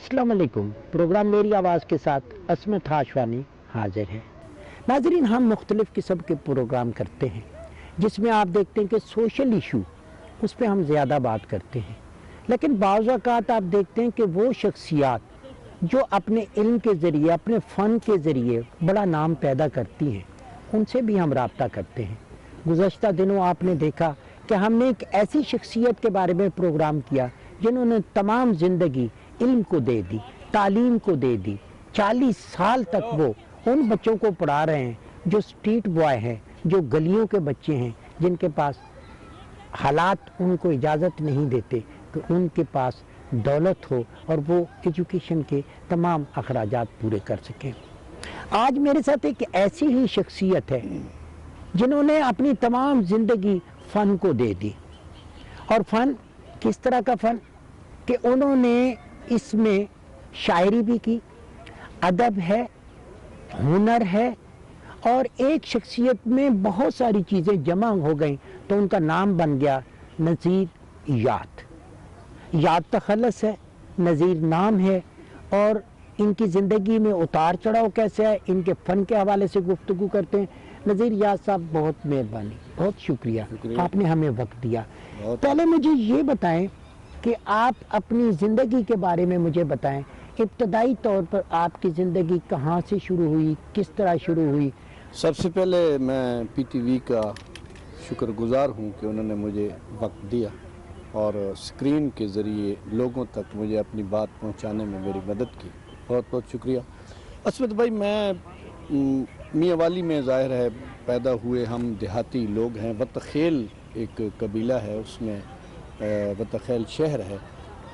अस्सलाम वालेकुम। प्रोग्राम मेरी आवाज़ के साथ असमत हाशवानी हाजिर है। नाज़रीन, हम मुख्तलिफ़ किस्म के प्रोग्राम करते हैं जिसमें आप देखते हैं कि सोशल इशू उस पर हम ज़्यादा बात करते हैं, लेकिन बाज़ औक़ात आप देखते हैं कि वो शख्सियात जो अपने इल्म के ज़रिए, अपने फ़न के ज़रिए बड़ा नाम पैदा करती हैं, उनसे भी हम रब्ता करते हैं। गुज़श्ता दिनों आपने देखा कि हमने एक ऐसी शख्सियत के बारे में प्रोग्राम किया जिन्होंने तमाम ज़िंदगी इल्म को दे दी, तालीम को दे दी। 40 साल तक वो उन बच्चों को पढ़ा रहे हैं जो स्ट्रीट बॉय हैं, जो गलियों के बच्चे हैं, जिनके पास हालात उनको इजाज़त नहीं देते कि उनके पास दौलत हो और वो एजुकेशन के तमाम अखराजात पूरे कर सकें। आज मेरे साथ एक ऐसी ही शख्सियत है जिन्होंने अपनी तमाम ज़िंदगी फ़न को दे दी। और फ़न किस तरह का फ़न कि उन्होंने इसमें शायरी भी की, अदब है, हुनर है, और एक शख्सियत में बहुत सारी चीज़ें जमा हो गई तो उनका नाम बन गया नज़ीर याद। याद तखल्लुस है, नज़ीर नाम है, और इनकी ज़िंदगी में उतार चढ़ाव कैसे है, इनके फ़न के हवाले से गुफ्तगू करते हैं। नज़ीर याद साहब, बहुत मेहरबानी, बहुत शुक्रिया आपने हमें वक्त दिया। पहले मुझे ये बताएं कि आप अपनी ज़िंदगी के बारे में मुझे बताएं। इब्तदाई तौर पर आपकी ज़िंदगी कहाँ से शुरू हुई, किस तरह शुरू हुई? सबसे पहले मैं PTV का शुक्रगुज़ार हूँ कि उन्होंने मुझे वक्त दिया और स्क्रीन के ज़रिए लोगों तक मुझे अपनी बात पहुँचाने में मेरी मदद की। बहुत बहुत शुक्रिया। असमत भाई, मैं मियांवाली में ज़ाहिर है पैदा हुए, हम देहाती लोग हैं। वतखेल एक कबीला है, उसमें वतखेल शहर है,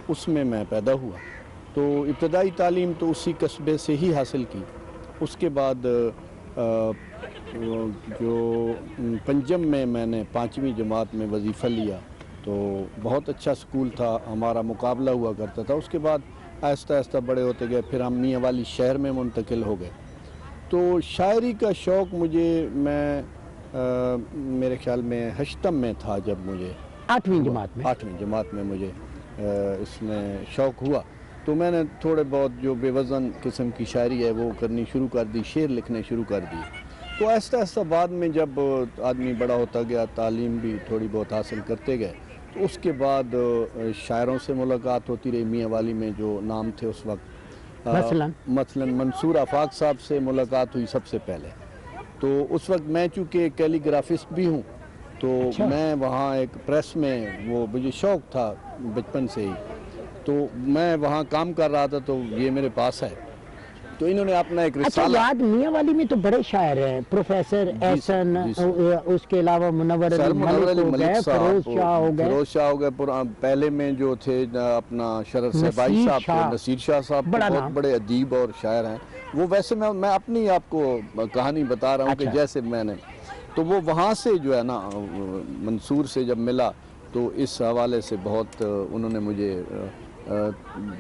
उसमें मैं पैदा हुआ। तो इब्तदाई तालीम तो उसी कस्बे से ही हासिल की। उसके बाद जो पंजम में मैंने 5वीं जमात में वजीफ़ा लिया, तो बहुत अच्छा स्कूल था, हमारा मुकाबला हुआ करता था। उसके बाद आहिस्ता आहिस्ता बड़े होते गए, फिर हम मियांवाली शहर में मुंतकिल हो गए। तो शायरी का शौक़ मुझे, मेरे ख्याल में हश्तम में था जब मुझे 8वीं जमात में मुझे इसमें शौक़ हुआ, तो मैंने थोड़े बहुत जो बेवज़न किस्म की शायरी है वो करनी शुरू कर दी, शेर लिखने शुरू कर दिए। तो आहिस्ता आहिस्ता बाद में जब आदमी बड़ा होता गया, तालीम भी थोड़ी बहुत हासिल करते गए, तो उसके बाद शायरों से मुलाकात होती रही। मियांवाली में जो नाम थे उस वक्त, मसलन मंसूर आफाक साहब से मुलाकात हुई सबसे पहले। तो उस वक्त मैं चूँकि कैलीग्राफिस्ट भी हूँ, तो अच्छा। मैं वहाँ एक प्रेस में, वो मुझे शौक़ था बचपन से ही, तो मैं वहाँ काम कर रहा था, तो ये मेरे पास है। तो इन्होंने अपना एक अच्छा, याद मियांवाली में तो बड़े शायर हैं, प्रोफेसर एहसन, उसके अलावा मुनव्वर अली मलिक हो गए, फिरोज शाह हो गए। पहले में जो थे अपना शरद सहबाई साहब थे, नसीर शाह साहब, बहुत बड़े अदीब और शायर हैं वो। वैसे मैं अपनी आपको कहानी बता रहा हूँ कि जैसे मैंने, तो वो वहाँ से जो है ना, मंसूर से जब मिला तो इस हवाले से बहुत उन्होंने मुझे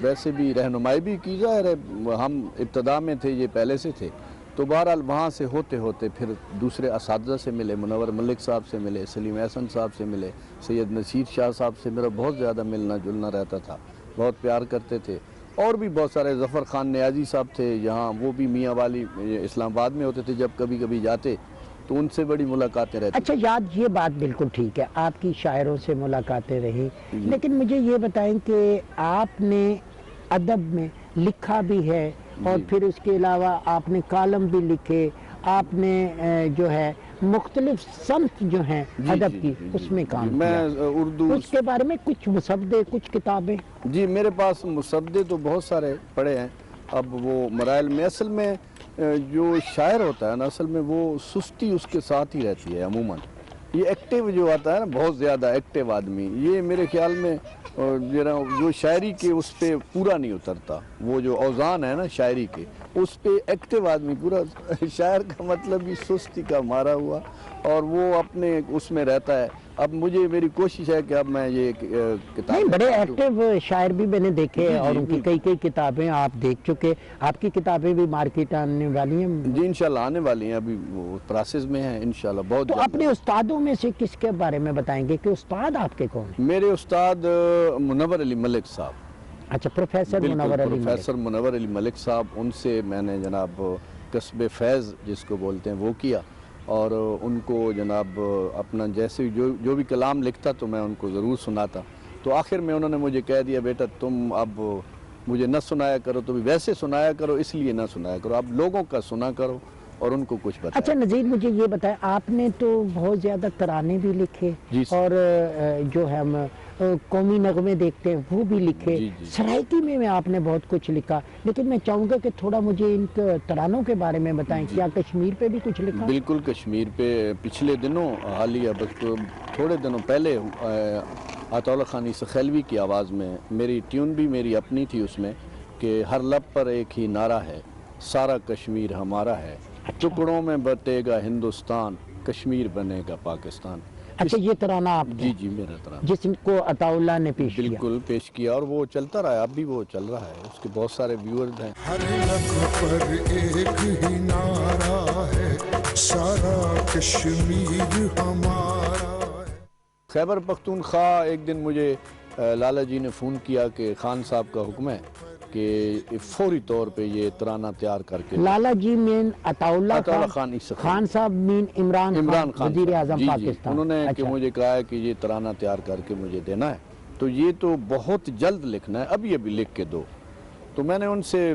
वैसे भी रहनुमाई भी की। ज़ाहिर है हम इब्तदा में थे, ये पहले से थे। तो बहरहाल वहाँ से होते होते फिर दूसरे असातिज़ा से मिले, मुनव्वर मलिक साहब से मिले, सलीम एहसन साहब से मिले, सैयद नसीर शाह साहब से मेरा बहुत ज़्यादा मिलना जुलना रहता था, बहुत प्यार करते थे। और भी बहुत सारे, ज़फ़र खान नियाज़ी साहब थे यहाँ, वो भी मियांवाली इस्लामाबाद में होते थे, जब कभी कभी जाते तो उनसे बड़ी मुलाकातें रहती। अच्छा याद, ये बात बिल्कुल ठीक है, आपकी शायरों से मुलाकातें रही, लेकिन मुझे ये बताएं कि आपने अदब में लिखा भी है और फिर उसके अलावा आपने कॉलम भी लिखे, आपने जो है मुख्तलिफ सन्फ़ जो हैं अदब की, उसमें काम किया। उर्दू, उसके बारे में कुछ मुसद्दे, कुछ किताबें? जी, मेरे पास मुसद्दे तो बहुत सारे पढ़े हैं। अब वो मराइल में, असल में जो शायर होता है ना, असल में वो सुस्ती उसके साथ ही रहती है अमूमन। ये एक्टिव जो आता है ना, बहुत ज़्यादा एक्टिव आदमी, ये मेरे ख्याल में जो शायरी के उस पर पूरा नहीं उतरता। वो जो औज़ान है ना शायरी के, उस पर एक्टिव आदमी पूरा, शायर का मतलब ही सुस्ती का मारा हुआ, और वो अपने उसमें रहता है। अब मुझे, मेरी कोशिश है कि अब मैं ये किताब, नहीं, बड़े एक्टिव शायर भी मैंने देखे और उनकी कई किताबें आप देख चुके। आपकी किताबें भी मार्केट आने वाली हैं? जी इंशाल्लाह आने वाली हैं, अभी वो प्रोसेस में है इंशाल्लाह। बहुत तो अपने उस्तादों में से किसके बारे में बताएंगे कि उस्ताद आपके कौन हैं? मेरे उस्ताद मुनव्वर अली मलिक साहब, اچھا، پروفیسر منور علی ملک صاحب، ان سے میں نے جناب قصب فیض جس کو بولتے ہیں وہ کیا، اور ان کو جناب اپنا جیسے جو بھی کلام لکھتا تو میں ان کو ضرور سناتا. تو آخر میں انہوں نے مجھے کہہ دیا بیٹا تم اب مجھے نہ سنایا کرو، تو ویسے سنایا کرو، اس لیے نہ سنایا کرو، اب لوگوں کا سنا کرو اور ان کو کچھ بتایا. اچھا نذیر، مجھے یہ بتائیں، آپ نے تو بہت زیادہ ترانے بھی لکھے اور جو ہم قومی نغمے دیکھتے ہیں وہ بھی لکھے، سرائکی میں آپ نے بہت کچھ لکھا، لیکن میں چاہوں گا کہ تھوڑا مجھے ان ترانوں کے بارے میں بتائیں. کیا کشمیر پہ بھی کچھ لکھا؟ بالکل، کشمیر پہ پچھلے دنوں حالیہ تھوڑے دنوں پہلے عطا اللہ خان سخیلوی کی آواز میں میری ٹیون بھی میری اپنی تھی اس میں، کہ ہر لب پر ایک ہی نعرہ ہے، سارا کشمیر ہمارا ہے، ٹکڑوں میں بٹے گا ہندوستان، کشمیر بنے گا پاکستان. اچھا، یہ ترانہ آپ نے؟ جی میرا ترانہ، جس کو عطا اللہ نے پیش کیا. بالکل پیش کیا، اور وہ چلتا رہا، اب بھی وہ چل رہا ہے، اس کے بہت سارے ویورز ہیں. ہر لب پر ایک ہی نعرہ ہے، سارا کشمیر ہمارا ہے. خیبر پختونخوا ایک دن مجھے لالا جی نے فون کیا کہ خان صاحب کا حکم ہے کہ فوری طور پہ یہ ترانہ تیار کر کے. لالا جی مین عطا اللہ خان صاحب مین عمران خان وزیر اعظم پاکستان، انہوں نے کہ مجھے کہا ہے کہ یہ ترانہ تیار کر کے مجھے دینا ہے، تو یہ تو بہت جلد لکھنا ہے، ابھی لکھ کے دو. تو میں نے ان سے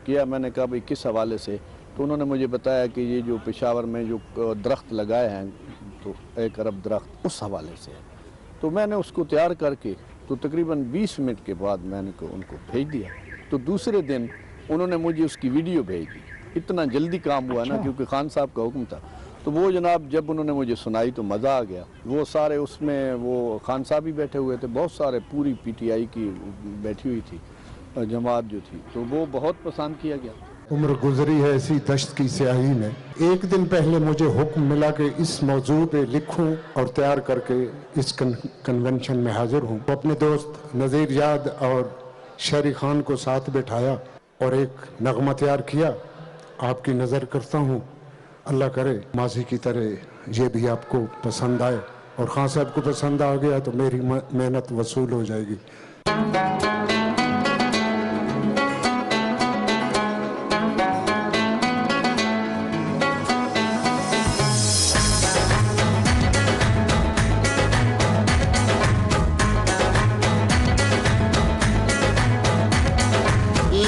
کیا، میں نے کہا بھئی کس حوالے سے؟ تو انہوں نے مجھے بتایا کہ یہ جو پشاور میں جو درخت لگائے ہیں تو 1 ارب درخت، اس حوالے سے ہے. تو میں نے اس کو تیار کر کے تو تقریباً 20 منٹ کے بعد میں نے ان کو بھیج دیا. تو دوسرے دن انہوں نے مجھے اس کی ویڈیو بھیج دی. اتنا جلدی کام ہوا نا، کیونکہ خان صاحب کا حکم تھا. تو وہ جناب جب انہوں نے مجھے سنائی تو مزہ آ گیا. وہ سارے اس میں وہ خان صاحب بھی بیٹھے ہوئے تھے، بہت سارے پوری پی ٹی آئی کی بیٹھی ہوئی تھی جماعت جو تھی، تو وہ بہت پسند کیا گیا. عمر گزری ہے اسی دشت کی سیاہی میں، ایک دن پہلے مجھے حکم ملا کہ اس موضوع پہ لکھوں اور تیار کر کے اس کنونشن میں حاضر ہوں. اپنے دوست نذیر یاد اور شہری خان کو ساتھ بٹھایا اور ایک نغمہ تیار کیا. آپ کی نظر کرتا ہوں، اللہ کرے ماضی کی طرح یہ بھی آپ کو پسند آئے، اور خان صاحب کو پسند آ گیا تو میری محنت وصول ہو جائے گی.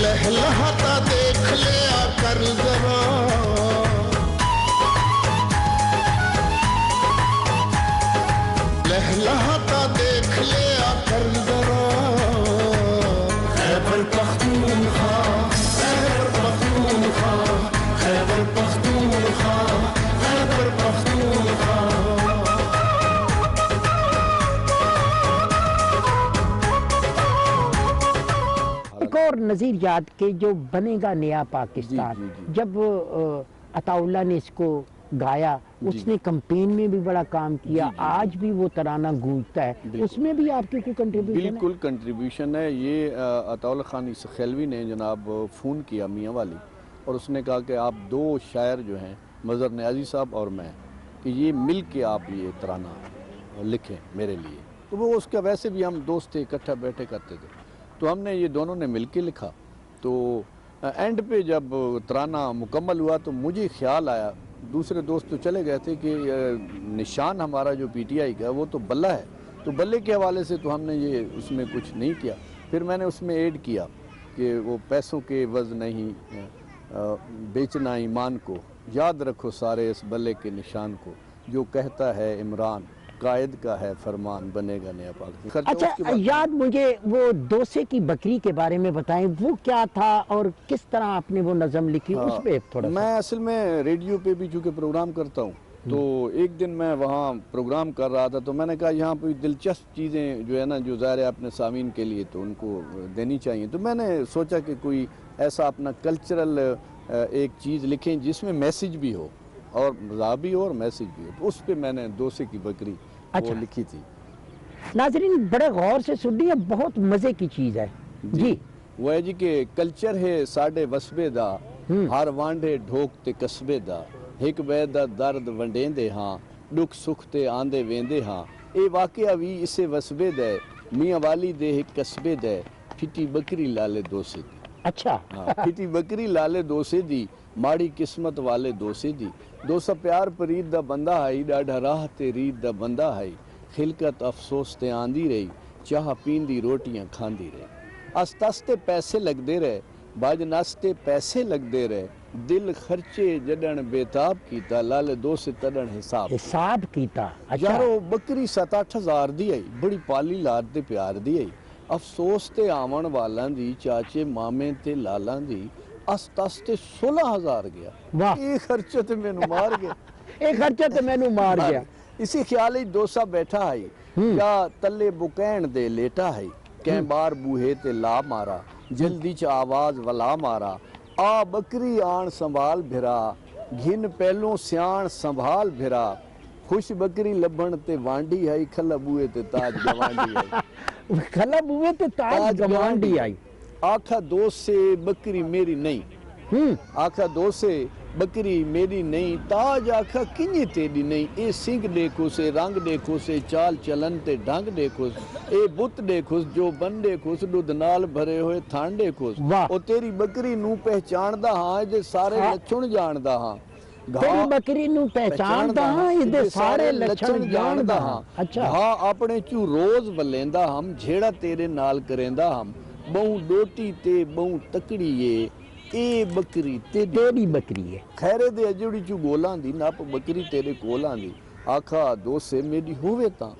لہلہاتا دیکھ لیا کر ذرا، لہلہاتا دیکھ لیا کر ذرا، خیبر پختونخوا، خیبر پختونخوا، خیبر پختونخوا، خیبر پختونخوا. اور نذیر یاد کے جو بنے گا نیا پاکستان، جب عطا اللہ نے اس کو گایا، اس نے کمپین میں بھی بڑا کام کیا، آج بھی وہ ترانہ گونجتا ہے، اس میں بھی آپ کی کوئی کنٹریبیوشن ہے؟ بالکل کنٹریبیوشن ہے. یہ عطا اللہ خان سخیلوی نے جناب فون کیا میاں والی، اور اس نے کہا کہ آپ 2 شاعر جو ہیں مظہر نیازی صاحب اور میں، کہ یہ مل کے آپ یہ ترانہ لکھیں میرے لیے. تو وہ اس کا ویسے بھی ہم دوست تھے، اکٹھا بیٹھے کرتے تھے، تو ہم نے یہ دونوں نے مل کے لکھا. تو اینڈ پہ جب ترانہ مکمل ہوا تو مجھے خیال آیا، دوسرے دوست تو چلے گئے تھے، کہ نشان ہمارا جو پی ٹی آئی کا وہ تو بلہ ہے، تو بلے کے حوالے سے تو ہم نے یہ اس میں کچھ نہیں کیا. پھر میں نے اس میں ایڈ کیا کہ وہ پیسوں کے عوض نہیں بیچنا ایمان کو، یاد رکھو سارے اس بلے کے نشان کو، جو کہتا ہے عمران قائد کا ہے فرمان، بنے گا نیا پاکستان. اچھا یاد، مجھے وہ دوسے کی بکری کے بارے میں بتائیں، وہ کیا تھا اور کس طرح آپ نے وہ نظم لکھی؟ اس پہ تھوڑا. میں اصل میں ریڈیو پہ بھی چونکہ پروگرام کرتا ہوں، تو ایک دن میں وہاں پروگرام کر رہا تھا، تو میں نے کہا یہاں پہ دلچسپ چیزیں جو ہے نا، جو ظاہر ہے اپنے سامعین کے لیے تو ان کو دینی چاہیے. تو میں نے سوچا کہ کوئی ایسا اپنا کلچرل ایک چیز لکھیں جس میں میسیج بھی ہو، اور مزاح بھی ہو اور میسیج بھی ہو. تو اس پہ میں نے دوسے کی بکری وہ لکھی تھی. ناظرین بڑے غور سے سنیے، بہت مزے کی چیز ہے. جی وہ ہے جی کہ کلچر ہے ساڈے وسبے دا، ہر وانڈے ڈھوک تے قصبے دا، ایک بے دا درد ونڈیندے ہاں، دکھ سکھ تے آندے ویندے ہاں. اے واقعہ بھی اسے وسبے دے، میاں والی دے ایک قصبے دے، फिटी बकरी लाले दोसे दी। अच्छा हाँ, फिटी बकरी लाले दोसे दी, माड़ी किस्मत वाले दोसे दी। दोसा प्यार परीत दा बंदा हाई, डाढ़ा राह ते रीत दा बंदा हाई। खिलकत अफसोस ते आंदी रही, चाह पींदी रोटियां खांदी रही। अस्ते पैसे लगदे रहे, बाज नास्ते पैसे लगदे रहे। दिल खर्चे जडन बेताब कीता, लाले दोसे तडन हिसाब कीता। अच्छा यारो बकरी 7-8 हज़ार दी आई, बड़ी पाली लाद ते प्यार दी आई। अफसोस ते आवन वालां दी, चाचे मामे ते लालां दी, अस्ते 16,000 गया। वाह, ये खर्चा ते मैनू मार गया। ये खर्चा ते मैनू मार गया। इसी ख्याल ही दोसा बैठा है, या तले बुकैन दे लेटा है। कै बार बूहे ते ला मारा, जल्दी च आवाज वला मारा। आ बकरी आन संभाल भिरा, घिन पहलों सियाण संभाल भिरा। खुश बकरी लभण ते वांडी आई, खला बूहे ते ताज गवांडी आई। खला बूहे ते ताज गवांडी आई। आखा दोस्त से बकरी मेरी नहीं, आखा दोस्त से बकरी मेरी नहीं। ताज आखा किंजी तेरी नहीं। ए सिंह देखो से, रंग देखो से, चाल चलन ते ढंग देखो। ए बुत देखो जो बन देखो, दुध नाल भरे हुए थान देखो। ओ तेरी बकरी नू पहचानदा हां, जे सारे लक्षण जानदा हां। तेरी बकरी नू पहचानदा हां, इदे सारे लक्षण जानदा हां। अच्छा हां अपने चू रोज वलेंदा हम, झेड़ा तेरे नाल करेंदा हम। बहु डोटी ते बहु तकड़ी ए, ए बकरी तेरी बकरी है। खैरे दे अजड़ी चू गोलां दी, नप बकरी तेरे कोलां दी। आखा दोसे मेरी होवे तां,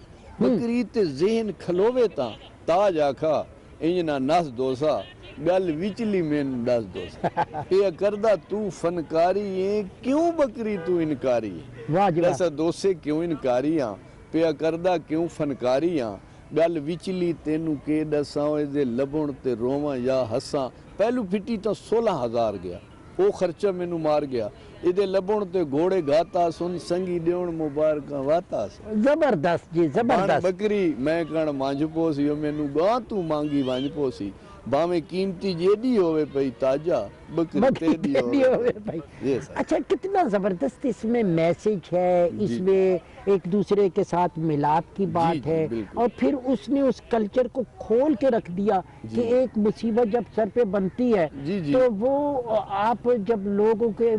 बकरी ते ज़हन खलोवे तां। ताज आखा इंज ना नस दोसा, गल विचली मैनू दस दोसा। ये करदा तू फनकारी है, क्यों बकरी तू इनकारी है। वाह जी दस दोसे क्यों इनकारी हां, पिया करदा क्यों फनकारी हां। गल विचली तेनू के दसां, इहदे लभण ते रोवां या हसां। पहलू फिटी तो 16,000 गया, वो खर्चा मैनू मार गया। इहदे लभण ते घोड़े गाता सुन, संगी देवण मुबारक वाता। जबरदस्त जी जबरदस्त। बकरी मैं कण मांझ पोसी, मैनू गां तू मांगी वांझ पोसी। बामे कीमती जेडी होवे पई ताजा, बकरी तेरी होवे भाई। अच्छा कितना जबरदस्त इसमें मैसेज है, इसमें एक दूसरे के साथ मिलाप की बात है। और फिर उसने उस कल्चर को खोल के रख दिया कि एक मुसीबत जब सर पे बनती है तो वो आप जब लोगों के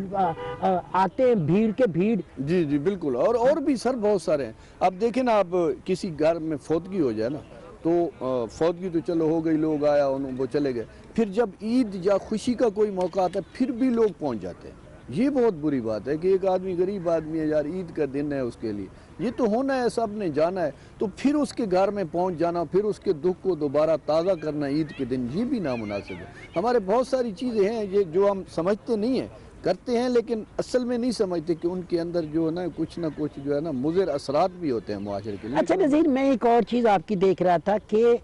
आते हैं भीड़ के भीड़। जी जी बिल्कुल। और भी सर बहुत सारे हैं। अब देखें ना, आप किसी घर में फौतगी हो जाए ना, तो फौतगी तो चलो हो गई, लोग आया वो चले गए। फिर जब ईद या खुशी का कोई मौका आता है, फिर भी लोग पहुंच जाते हैं। ये बहुत बुरी बात है कि एक आदमी गरीब आदमी है यार, ईद का दिन है उसके लिए, ये तो होना है, सब ने जाना है, तो फिर उसके घर में पहुंच जाना, फिर उसके दुख को दोबारा ताज़ा करना ईद के दिन, ये भी नामुनासिब है। हमारे बहुत सारी चीज़ें हैं ये जो हम समझते नहीं हैं, करते हैं लेकिन असल में नहीं समझते कि उनके अंदर जो है ना कुछ ना कुछ जो है ना मुज़र असरात भी होते हैं मुआशरे के लिए। अच्छा नज़ीर, मैं एक और चीज़ आपकी देख रहा था कि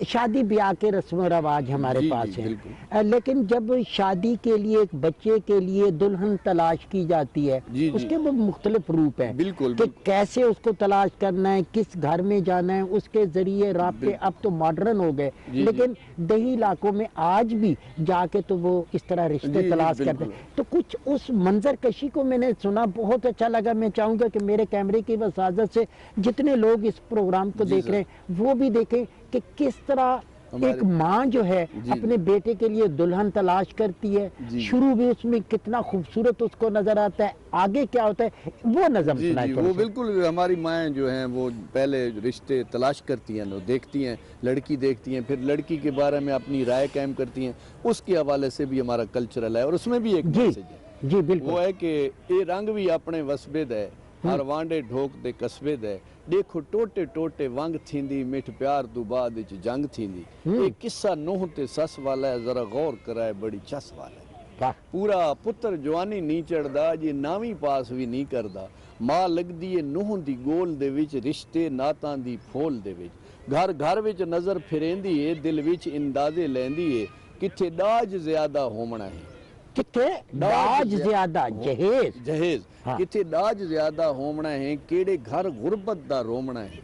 शादी ब्याह के रस्म रवाज हमारे पास है, लेकिन जब शादी के लिए एक बच्चे के लिए दुल्हन तलाश की जाती है, उसके वो मुख्तलिफ रूप है। बिल्कुल, कि कैसे उसको तलाश करना है, किस घर में जाना है, उसके जरिए राब्ते अब तो मॉडर्न हो गए, लेकिन दही इलाकों में आज भी जाके तो वो इस तरह रिश्ते तलाश करते हैं। तो कुछ उस मंजर कशी को मैंने सुना, बहुत अच्छा लगा। मैं चाहूँगा कि मेरे कैमरे की वसाजत से जितने लोग इस प्रोग्राम को देख रहे हैं वो भी देखें कि किस तरह एक माँ जो है अपने बेटे के लिए दुल्हन तलाश करती है। शुरू भी उसमें कितना खूबसूरत उसको नजर आता है, आगे क्या होता है वो नजर सुनाए। वो बिल्कुल हमारी माएँ जो हैं वो पहले रिश्ते तलाश करती हैं, देखती हैं, लड़की देखती हैं, फिर लड़की के बारे में अपनी राय कायम करती हैं। उसके हवाले से भी हमारा कल्चरल है और उसमें भी एक मैसेज है। जी बिल्कुल, वो है कि ये रंग भी अपने वसबे दे, हर वांडे ढोक दे कस्बे दे। देखो टोटे टोटे वंग थींदी, मिठ प्यार तू बाद विच जंग थींदी। ये किस्सा नूह ते सस वाला है, जरा गौर कराए बड़ी चस वाला है। पूरा पुत्र जवानी नहीं चढ़दा, जे नावी पास भी नहीं करदा। मां लगदी है नूह दी गोल दे विच, रिश्ते नातां दी फोल दे विच। घर घर विच नजर फिरेंदी है, दिल विच इंदाजे लैंदी है, किथे दाज ज्यादा होमना है, किथे दाज ज्यादा जहेज जहेज किथे दाज ज्यादा होमना है, केड़े घर गुरबत दा रोमना है,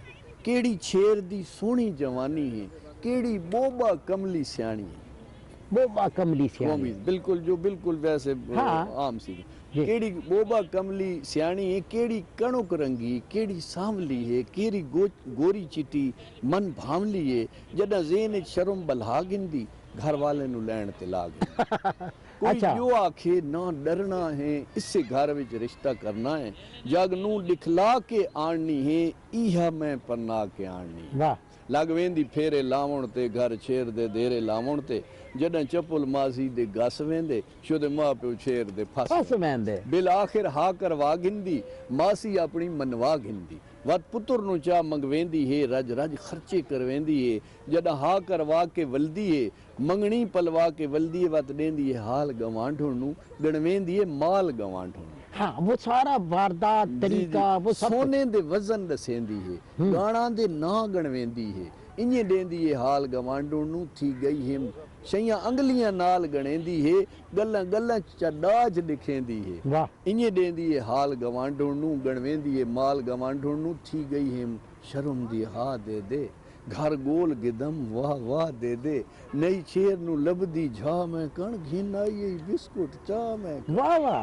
केड़ी छेर दी सोहनी जवानी है, केड़ी बोबा कमली सियाणी है। بوبا کملی سیانی بالکل جو بالکل ویسے عام سی کیڑی بوبا کملی سیانی ہے کیڑی کنک رنگی کیڑی سانولی ہے کیڑی گوری چٹی من بھاولی ہے جڈا زین شرم بلہا گندی گھر والے نو لین تے لا گئی کوئی جو آکھے نہ ڈرنا ہے اس سے گھر وچ رشتہ کرنا ہے جگ نو دکھلا کے آننی ہے ایہا میں پرنا کے آننی لگ ویندی پھیرے لاون تے گھر چھیر دے دیرے لاون تے جڈاں چپل ماسی دے گس ویندے شدے ماں پیو چھیر دے پھس ویندے بالآخر ہا کروا گندی ماسی اپنی منوا گندی وات پتر نو چا منگویندی ہے رج رج خرچے کرویندی ہے جڈاں ہا کروا کے ولدی ہے منگنی پلوا کے ولدی ہے وات دیندی ہے حال گوانڈھن نو گنویندی ہے مال گوانڈھن نو ہاں وہ سارا واردات طریقہ وہ سونے دے وزن دسیندی ہے گاڑاں دے نا گنویندی ہے انہیں دیندی ہے حال گوانڈھن نو تھی گئی ہم شیاں انگلیاں نال گنیندی ہے گلاں گلاں چڈاج لکھیندی ہے انہیں دیندی ہے حال گوانڈھن نو گنویندی ہے مال گوانڈھن نو تھی گئی ہم شرم دی ہا دے دے گھر گول گدم واہ واہ دے دے نئی چھیر نو لبدی جھا میں کن گھن آئی بسکٹ چاہ میں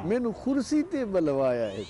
میں نو خرسی تے بلوایا ہے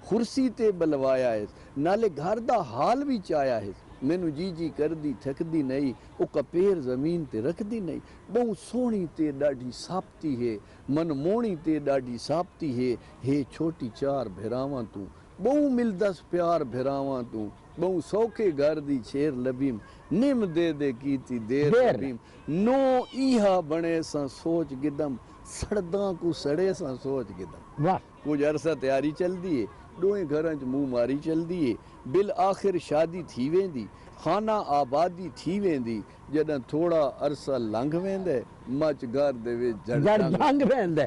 خرسی تے بلوایا ہے نالے گھر دا حال بھی چایا ہے میں نو جی جی کر دی تھک دی نہیں او کپیر زمین تے رکھ دی نہیں بہو سونی تے ڈاڈی ساپتی ہے من مونی تے ڈاڈی ساپتی ہے چھوٹی چار بھیراواں تو بہو ملدس پیار بھیراواں تو بہو سوکھے گھر دی چھیر لبیم نیم دے دے کیتی دیر لبیم نو ایہا بنے سا سوچ گدم سڑداں کو سڑے سا سوچ گدم کچھ عرصہ تیاری چل دیئے ڈوئیں گھرانچ منہ ماری چل دیئے بالآخر شادی تھی ویندی خانہ آبادی تھی ویندی جداں تھوڑا عرصہ لنگ ویندے مچ گھر دے وچ جڑ ویندے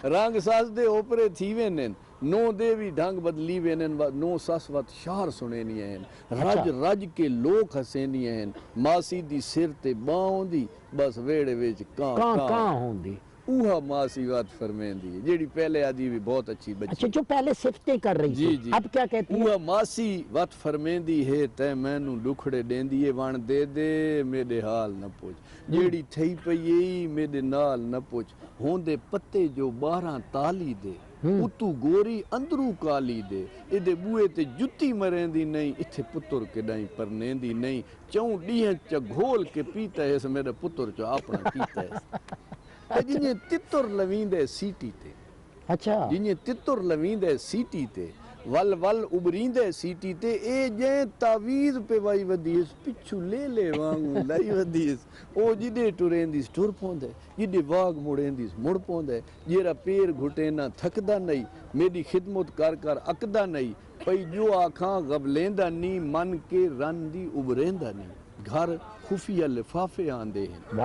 رنگ ساز دے اوپرے تھی وینن نو دے بھی ڈھنگ بدلی وینن نو ساس وات شار سنینی ہیں رج رج کے لوگ ہسینی ہیں ماسی دی سر تے باؤں دی بس ویڑے ویچ کان ہوں دی اوہا ماسی وات فرمین دی جیڑی پہلے آدھی بھی بہت اچھی بچی اچھا جو پہلے صفتیں کر رہی تھی اب کیا کہتی ہے اوہا ماسی وات فرمین دی ہے تے میں نو ڈکھڑے دین دیئے وان دے دے میرے حال نہ پوچھ جیڑی تھئی پئی میرے نال نہ پوچھ ہون دے پتے جو 12 تالی دے اتو گوری اندرو کالی دے ادھے بوئے تے جتی مرین دی نہیں اتھے پتر کے ڈائیں پرنین دی نہیں چون ڈیہن چا گھول کے پیتا ہے اس میرے پتر چا اپنا پیتا ہے جنہیں تتر لوین دے سیٹی تے اچھا جنہیں تتر لوین دے سیٹی تے ول ول ابرین دے سیٹی تے اے جائیں تاویز پہ وائی ودیس پچھو لے لے وانگو لائی ودیس او جدے ٹورین دیس ٹور پوندے جدے واگ مڑین دیس مڑ پوندے جیرا پیر گھٹینا تھکدا نہیں میری خدمت کر کر اکدا نہیں پئی جو آکھاں غبلیندہ نہیں من کے رن دی ابریندہ نہیں گھر خفیہ لفافے آندے ہیں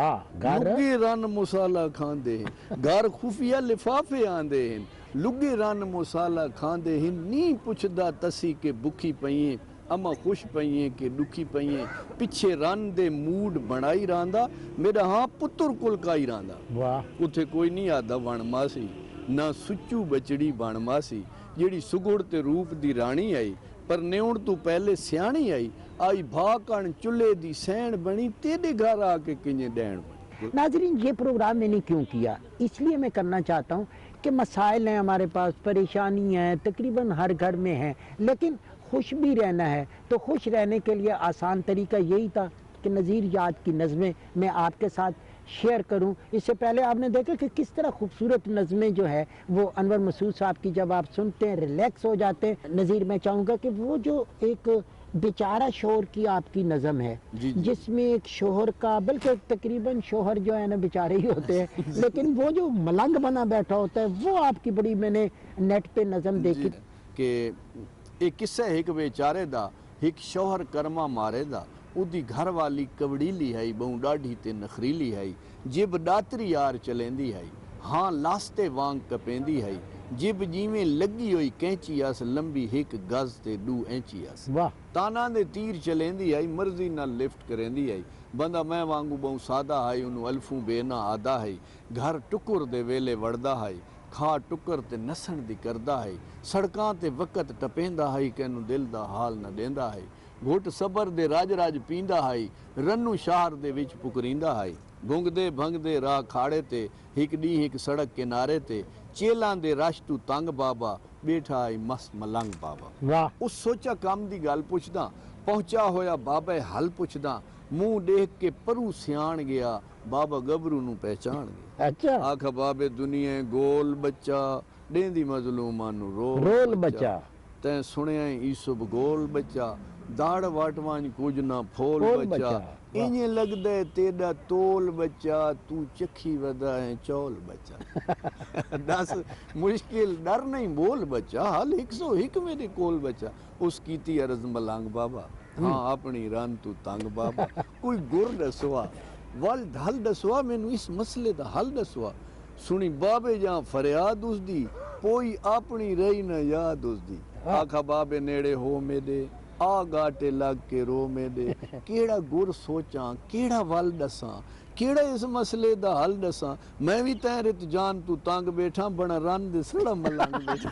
لگے رن مسالہ کھاندے ہیں گھر خفیہ لفافے آندے ہیں لگے رن مسالہ کھاندے ہیں نہیں پوچھدا تسی کے بکھی پئیں اما خوش پئیں کہ دکھی پئیں پچھے رن دے موڈ بنائی راندہ میرا ہاں پتر کلکائی راندہ اتھے کوئی نہیں آدھا بان ماسی نہ سچو بچڑی بان ماسی جیڑی سگڑ تے روپ دی رانی آئی پر نیون تو پہلے سیانی آئی بھاکن چلے دی سین بنی تیرے گھر آکے کنجے ڈین بنی ناظرین یہ پروگرام میں نے کیوں کیا اس لیے میں کرنا چاہتا ہوں کہ مسائل ہیں ہمارے پاس پریشانی ہیں تقریباً ہر گھر میں ہیں لیکن خوش بھی رہنا ہے تو خوش رہنے کے لیے آسان طریقہ یہی تھا کہ نظیر یاد کی نظمیں میں آپ کے ساتھ شیئر کروں اس سے پہلے آپ نے دیکھا کہ کس طرح خوبصورت نظمیں جو ہے وہ انور مسعود صاحب کی جب آپ سنتے ہیں ریلیکس ہو جاتے ہیں نظیر میں چاہوں گا کہ وہ جو ایک بیچارہ شوہر کی آپ کی نظم ہے جس میں ایک شوہر کا بلکہ تقریباً شوہر جو ہے نا بیچارے ہی ہوتے ہیں لیکن وہ جو ملنگ بنا بیٹھا ہوتا ہے وہ آپ کی بڑی میں نے نیٹ پہ نظم دیکھی کہ ایک قصہ ایک بیچارے دا ایک شوہر کرما مارے دا ادھی گھر والی کبڑیلی ہے بہوں ڈاڑھی تے نخریلی ہے جب ڈاتری یار چلیندی ہے ہاں لاستے وانگ کپیندی ہے جب جیویں لگی ہوئی کینچی آس لمبی ایک گز تے 2 انچی آس تانا دے تیر چلیندی ہے مرضی نہ لفٹ کریندی ہے بندہ میں وانگو بہوں سادہ ہے انہوں الفوں بے نہ آدھا ہے گھر ٹکر دے ویلے وردہ ہے کھا ٹکر تے نسن دی کردہ ہے سڑکاں تے وقت ٹپیندہ ہے کہ انہوں دل دا حال نہ دیندہ ہے घुट सबर दे राज राज पींदा हाई रन्नू शहर दे विच पुकरींदा हाई गुंगदे भंगदे राह खाड़े ते हिक डी हिक सड़क किनारे ते चेलां दे रश तू तंग बाबा बैठा आई मस मलंग बाबा। वाह उस सोचा काम दी गल पुछदा पहुंचा होया बाबा हल पुछदा मुंह देख के परू सियाण गया बाबा गबरू नू पहचान गया। अच्छा आख बाबे दुनिया गोल बच्चा डेंदी मजलूमां नू रोल बच्चा तैं सुनिया ईसुब गोल बच्चा दाड़ वाटवां कुछ ना फोल बच्चा इंज लगदा तेरा तोल बच्चा तू चखी वदा है चौल बच्चा। दस मुश्किल डर नहीं बोल बच्चा हल 101 मेरे कोल बच्चा उस कीती अर्ज मलंग बाबा हाँ अपनी रन तू तंग बाबा कोई गुर दसवा वल हल दसवा मैनू इस मसले दा हल दसवा सुनी बाबे जां फरियाद उसदी कोई अपनी रही न याद उसदी आखा बाबे नेड़े हो मेरे आ गाटे लग के रो मेरे केड़ा गुर सोचां केड़ा वल दसां केड़ा इस मसले दा हल दसां मैं भी तैं रित जान तू तंग बैठा बना रन दे सड़ा मलंग बैठा।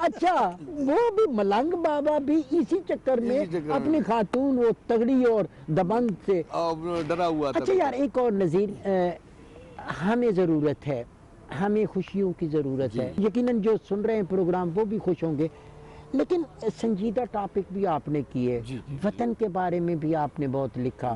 अच्छा वो भी मलंग बाबा भी इसी चक्कर में अपनी खातून वो तगड़ी और दबंग से डरा हुआ था। अच्छा यार एक और नज़ीर हमें ज़रूरत है हमें खुशियों की ज़रूरत है यकीनन जो सुन रहे हैं प्रोग्राम वो भी खुश होंगे लेकिन संजीदा टॉपिक भी आपने किए वतन के बारे में भी आपने बहुत लिखा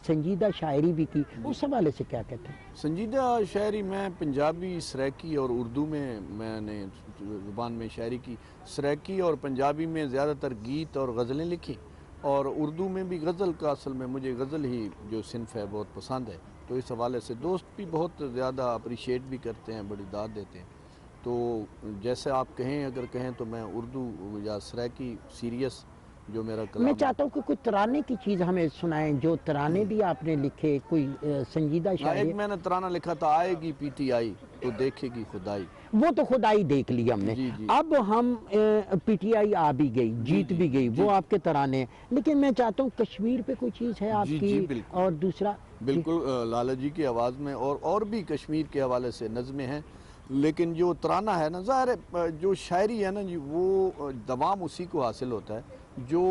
संजीदा शायरी भी की उस हवाले से क्या कहते हैं? संजीदा शायरी मैं पंजाबी सराइकी और उर्दू में मैंने ज़ुबान में शायरी की सराइकी और पंजाबी में ज़्यादातर गीत और गज़लें लिखी और उर्दू में भी गज़ल का असल में मुझे गज़ल ही जो सिनफ है बहुत पसंद है तो इस हवाले से दोस्त भी बहुत ज़्यादा अप्रिशिएट भी करते हैं बड़ी दाद देते हैं। तो जैसे आप कहें अगर कहें तो मैं उर्दू या सराइकी सीरियस जो मेरा कलाम मैं चाहता हूँ कि कोई तराने की चीज़ हमें सुनाएं जो तराने भी आपने लिखे कोई संजीदा शायरी। एक मैंने तराना लिखा था आएगी पीटीआई तो देखेगी खुदाई वो तो खुदाई देख ली हमने अब हम पीटीआई आ भी गई जीत भी गई वो आपके तराने लेकिन मैं चाहता हूँ कश्मीर पे कोई चीज़ है आपकी और दूसरा बिल्कुल लाला जी की आवाज़ में और भी कश्मीर के हवाले से नज़में हैं लेकिन जो तराना है ना ज़ाहिर है जो शायरी है ना जी वो दवाम उसी को हासिल होता है जो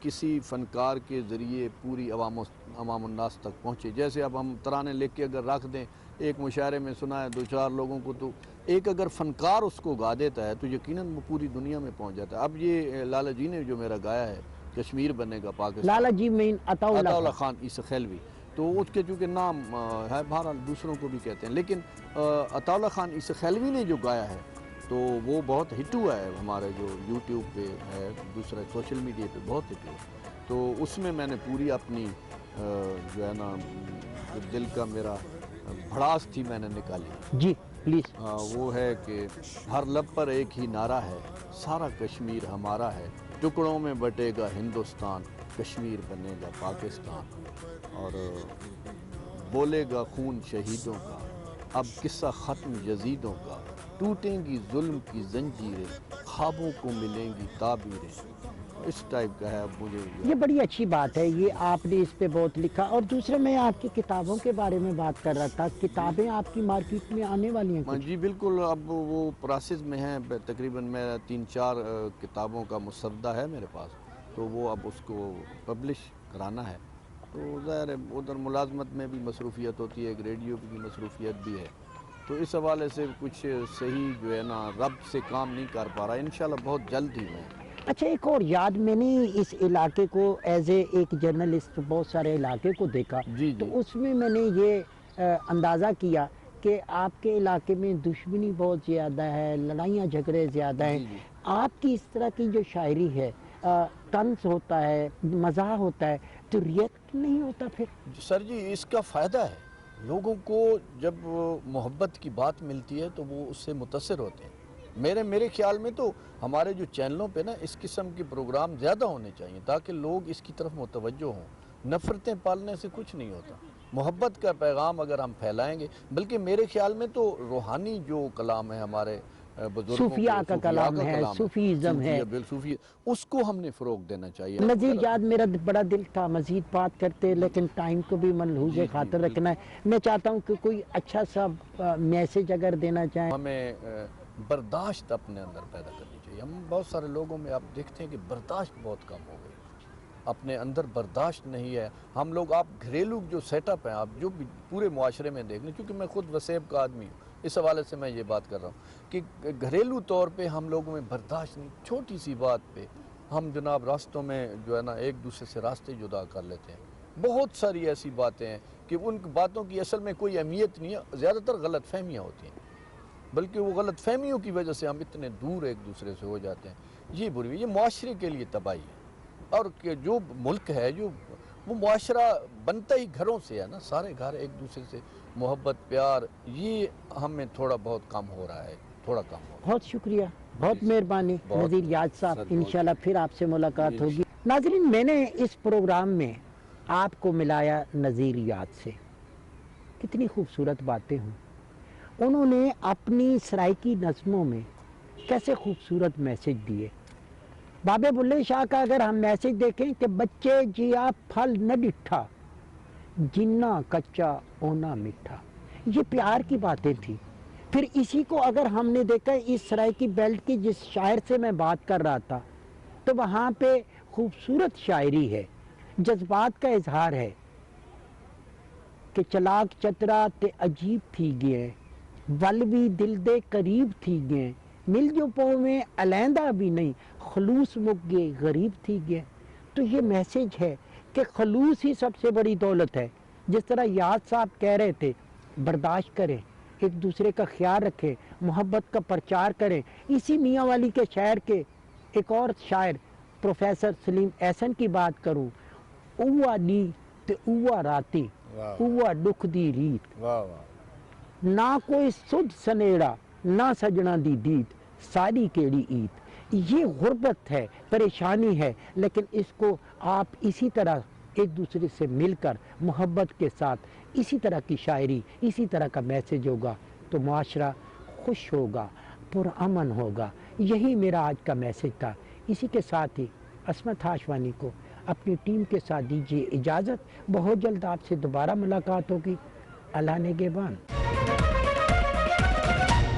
किसी फ़नकार के ज़रिए पूरी अवामुन्नास तक पहुँचे। जैसे अब हम तराने लिख के अगर रख दें एक मुशायरे में सुना है 2-4 लोगों को तो एक अगर फ़नकार उसको गा देता है तो यकीनन वो पूरी दुनिया में पहुँच जाता है। अब ये लाला जी ने जो मेरा गाया है कश्मीर बनेगा पाकिस्तान लाला जी में अताउल्लाह खान इसखैलवी तो उसके चूँकि नाम है बहरहाल दूसरों को भी कहते हैं लेकिन अताउल्लाह खान इसखैलवी ने जो गाया है तो वो बहुत हिट हुआ है हमारे जो यूट्यूब पे है दूसरा सोशल मीडिया पे बहुत हिट हुआ तो उसमें मैंने पूरी अपनी जो है ना दिल का मेरा भड़ास थी मैंने निकाली जी प्लीज़ वो है कि हर लब पर एक ही नारा है सारा कश्मीर हमारा है टुकड़ों में बटेगा हिंदुस्तान कश्मीर बनेगा पाकिस्तान और बोलेगा खून शहीदों का अब किस्सा ख़त्म यजीदों का टूटेंगी जुल्म की जंजीरें ख्वाबों को मिलेंगी ताबीरें इस टाइप का है। अब मुझे ये बड़ी अच्छी बात है ये आपने इस पे बहुत लिखा और दूसरा मैं आपकी किताबों के बारे में बात कर रहा था किताबें आपकी मार्केट में आने वाली हैं जी बिल्कुल अब वो प्रोसेस में है तकरीबन मेरा 3-4 किताबों का मुसद्दा है मेरे पास तो वो अब उसको पब्लिश कराना है तो ज़ाहिर है उधर मुलाजमत में भी मसरूफियत होती है एक रेडियो की मसरूफियत भी है तो इस हवाले से कुछ सही जो है ना रब से काम नहीं कर पा रहा इंशाल्लाह बहुत जल्द ही मैं। अच्छा एक और याद मैंने इस इलाके को एज एक जर्नलिस्ट बहुत सारे इलाके को देखा तो उसमें मैंने ये अंदाज़ा किया कि आपके इलाके में दुश्मनी बहुत ज़्यादा है लड़ाइयाँ झगड़े ज़्यादा हैं आपकी इस तरह की जो शायरी है तंज होता है मज़ा होता है तो रिएक्ट नहीं होता फिर? सर जी इसका फ़ायदा है लोगों को जब मोहब्बत की बात मिलती है तो वो उससे मुतासिर होते हैं। मेरे ख्याल में तो हमारे जो चैनलों पे ना इस किस्म के प्रोग्राम ज़्यादा होने चाहिए ताकि लोग इसकी तरफ मुतवज्जो हों। नफ़रतें पालने से कुछ नहीं होता मोहब्बत का पैगाम अगर हम फैलाएंगे बल्कि मेरे ख्याल में तो रूहानी जो कलाम है हमारे सूफिया का कलाम है सूफीज़म है सूफी उसको हमने फ़रोग देना चाहिए। नज़ीर याद मेरा बड़ा दिल था मज़ीद बात करते लेकिन टाइम को भी मलहूज़ खातिर रखना है मैं चाहता हूँ कि कोई अच्छा सा मैसेज अगर देना चाहें। हमें बर्दाश्त अपने अंदर पैदा करनी चाहिए हम बहुत सारे लोगों में आप देखते हैं कि बर्दाश्त बहुत कम हो गई اپنے اندر برداشت نہیں ہے. ہم لوگ آپ گھریلو جو سیٹ اپ ہیں آپ جو بھی پورے معاشرے میں دیکھ لیں, کیونکہ میں خود وسیب کا آدمی ہوں, اس حوالے سے میں یہ بات کر رہا ہوں کہ گھریلو طور پہ ہم لوگوں میں برداشت نہیں. چھوٹی سی بات پہ ہم جناب راستوں میں جو ہے نا ایک دوسرے سے راستے جدا کر لیتے ہیں. بہت ساری ایسی باتیں ہیں کہ ان باتوں کی اصل میں کوئی اہمیت نہیں ہے, زیادہ تر غلط فہمیاں ہوتی ہیں, بلکہ وہ غلط فہمیوں کی وجہ سے ہم اتنے دور ایک دوسرے سے ہو جاتے ہیں. یہ بری, یہ معاشرے کے لیے تباہی ہے. اور کہ جو ملک ہے جو وہ معاشرہ بنتا ہی گھروں سے ہے نا, سارے گھر ایک دوسرے سے محبت پیار, یہ ہمیں تھوڑا بہت کم ہو رہا ہے, تھوڑا کم ہو رہا ہے. بہت شکریہ, بہت مہربانی نذیر یاد صاحب, انشاءاللہ پھر آپ سے ملاقات ہوگی. ناظرین, میں نے اس پروگرام میں آپ کو ملایا نذیر یاد سے. کتنی خوبصورت باتیں ہوں. انہوں نے اپنی سرائکی نظموں میں کیسے خوبصورت میسج دیے. بابے بلے شاہ کا اگر ہم میسج دیکھیں کہ بچے جیا پھل نہ ڈٹھا, جنہ کچا اونا میٹھا, یہ پیار کی باتیں تھیں. پھر اسی کو اگر ہم نے دیکھا اس سرائکی بیلٹ کی جس شاعر سے میں بات کر رہا تھا, تو وہاں پہ خوبصورت شاعری ہے, جذبات کا اظہار ہے کہ چلاک چترا تے عجیب تھی گئے, ولوی دل دے قریب تھی گئے, مل جو پو میں علیحدہ بھی نہیں, خلوص مک گئے غریب تھی گئے. تو یہ میسج ہے کہ خلوص ہی سب سے بڑی دولت ہے. جس طرح یاد صاحب کہہ رہے تھے, برداشت کریں, ایک دوسرے کا خیال رکھیں, محبت کا پرچار کریں. اسی میاں والی کے شعر کے ایک اور شاعر پروفیسر سلیم احسن کی بات کروں, اوہ نی تے اوہ راتی, اوہ دکھ دی ریت, نہ کوئی سدھ سنیڑا نہ سجنا دی دید, ساری کیڑی عید. یہ غربت ہے, پریشانی ہے, لیکن اس کو آپ اسی طرح ایک دوسرے سے مل کر محبت کے ساتھ اسی طرح کی شاعری, اسی طرح کا میسج ہوگا تو معاشرہ خوش ہوگا, پرامن ہوگا. یہی میرا آج کا میسج تھا. اسی کے ساتھ ہی عصمت ہاشوانی کو اپنی ٹیم کے ساتھ دیجیے اجازت. بہت جلد آپ سے دوبارہ ملاقات ہوگی. اللہ نگہبان.